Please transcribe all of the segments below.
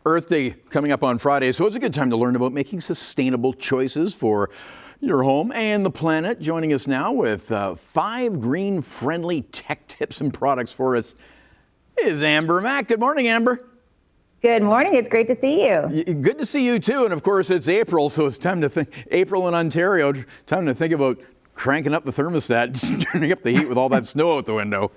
Earth Day coming up on Friday, so it's a good time to learn about making sustainable choices for your home and the planet. Joining us now with 5 green-friendly tech tips and products for us is Amber Mack. Good morning, Amber. Good morning. It's great to see you. Good to see you too. And of course, it's April, so it's time to think. April in Ontario, time to think about cranking up the thermostat, turning up the heat with all that snow out the window.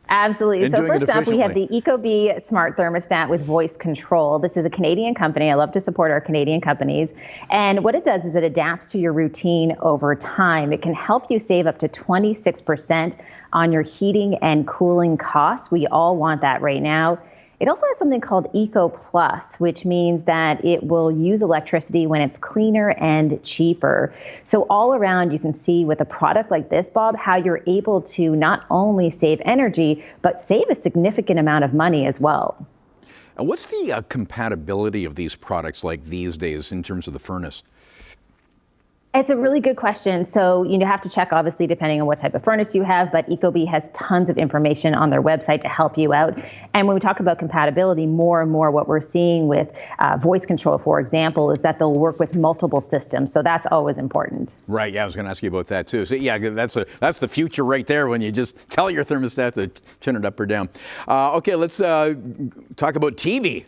Absolutely. So first up, we have the Ecobee smart thermostat with voice control. This is a Canadian company. I love to support our Canadian companies. And what it does is it adapts to your routine over time. It can help you save up to 26% on your heating and cooling costs. We all want that right now. It also has something called Eco Plus, which means that it will use electricity when it's cleaner and cheaper. So all around, you can see with a product like this, Bob, how you're able to not only save energy, but save a significant amount of money as well. And what's the compatibility of these products like these days in terms of the furnace? It's a really good question. So you have to check, obviously, depending on what type of furnace you have, but Ecobee has tons of information on their website to help you out. And when we talk about compatibility, more and more what we're seeing with voice control, for example, is that they'll work with multiple systems. So that's always important. Right. Yeah, I was going to ask you about that too. So yeah, that's the future right there when you just tell your thermostat to turn it up or down. Okay, let's talk about TV.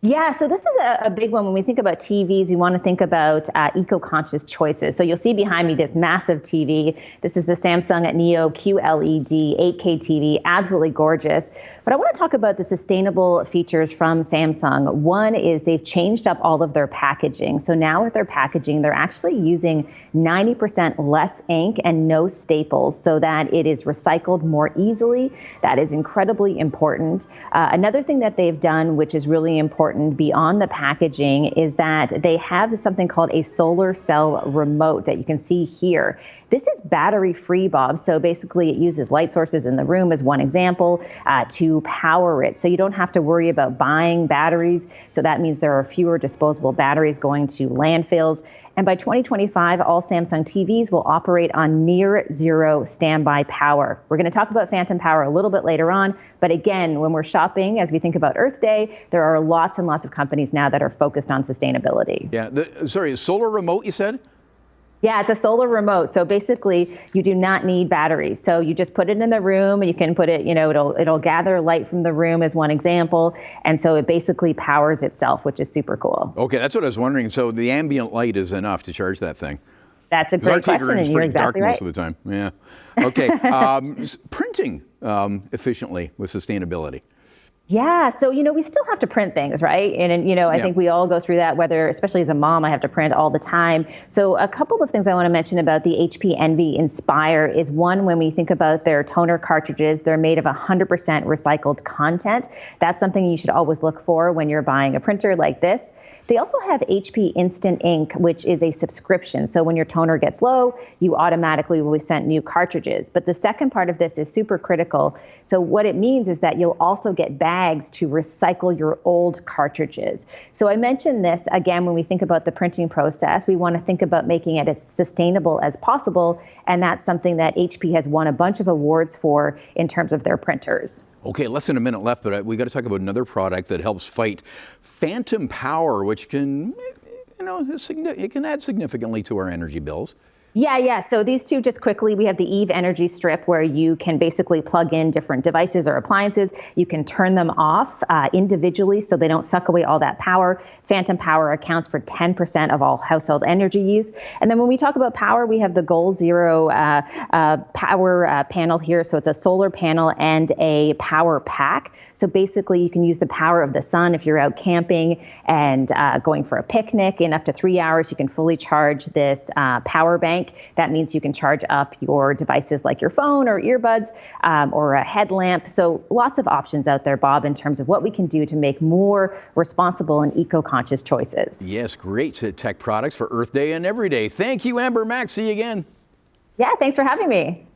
Yeah, so this is a big one. When we think about TVs, we want to think about eco-conscious choices. So you'll see behind me this massive TV. This is the Samsung Neo QLED 8K TV, absolutely gorgeous. But I want to talk about the sustainable features from Samsung. One is they've changed up all of their packaging. So now with their packaging, they're actually using 90% less ink and no staples so that it is recycled more easily. That is incredibly important. Another thing that they've done, which is really important, beyond the packaging, is that they have something called a solar cell remote that you can see here. This is battery free, Bob. So basically it uses light sources in the room as one example to power it. So you don't have to worry about buying batteries. So that means there are fewer disposable batteries going to landfills. And by 2025, all Samsung TVs will operate on near zero standby power. We're going to talk about phantom power a little bit later on. But again, when we're shopping, as we think about Earth Day, there are lots and lots of companies now that are focused on sustainability. Yeah. Sorry, solar remote, you said? Yeah, it's a solar remote. So basically, you do not need batteries. So you just put it in the room, and you can put it, it'll gather light from the room as one example. And so it basically powers itself, which is super cool. Okay, that's what I was wondering. So the ambient light is enough to charge that thing? That's a great question, and you're exactly right. Most of the time, yeah. Okay, printing efficiently with sustainability. Yeah, so, we still have to print things, right? And I think we all go through that, whether, especially as a mom, I have to print all the time. So a couple of things I want to mention about the HP Envy Inspire is one, when we think about their toner cartridges, they're made of 100% recycled content. That's something you should always look for when you're buying a printer like this. They also have HP Instant Ink, which is a subscription. So when your toner gets low, you automatically will be sent new cartridges. But the second part of this is super critical. So what it means is that you'll also get bags to recycle your old cartridges. So I mentioned this, again, when we think about the printing process, we want to think about making it as sustainable as possible. And that's something that HP has won a bunch of awards for in terms of their printers. Okay, less than a minute left, but we got to talk about another product that helps fight phantom power, which can, it can add significantly to our energy bills. Yeah. So these two, just quickly, we have the Eve Energy Strip, where you can basically plug in different devices or appliances. You can turn them off individually so they don't suck away all that power. Phantom power accounts for 10% of all household energy use. And then when we talk about power, we have the Goal Zero power panel here. So it's a solar panel and a power pack. So basically, you can use the power of the sun if you're out camping and going for a picnic. In up to 3 hours, you can fully charge this power bank. That means you can charge up your devices like your phone or earbuds or a headlamp. So lots of options out there, Bob, in terms of what we can do to make more responsible and eco-conscious choices. Yes, great tech products for Earth Day and every day. Thank you, Amber Mack. See you again. Yeah, thanks for having me.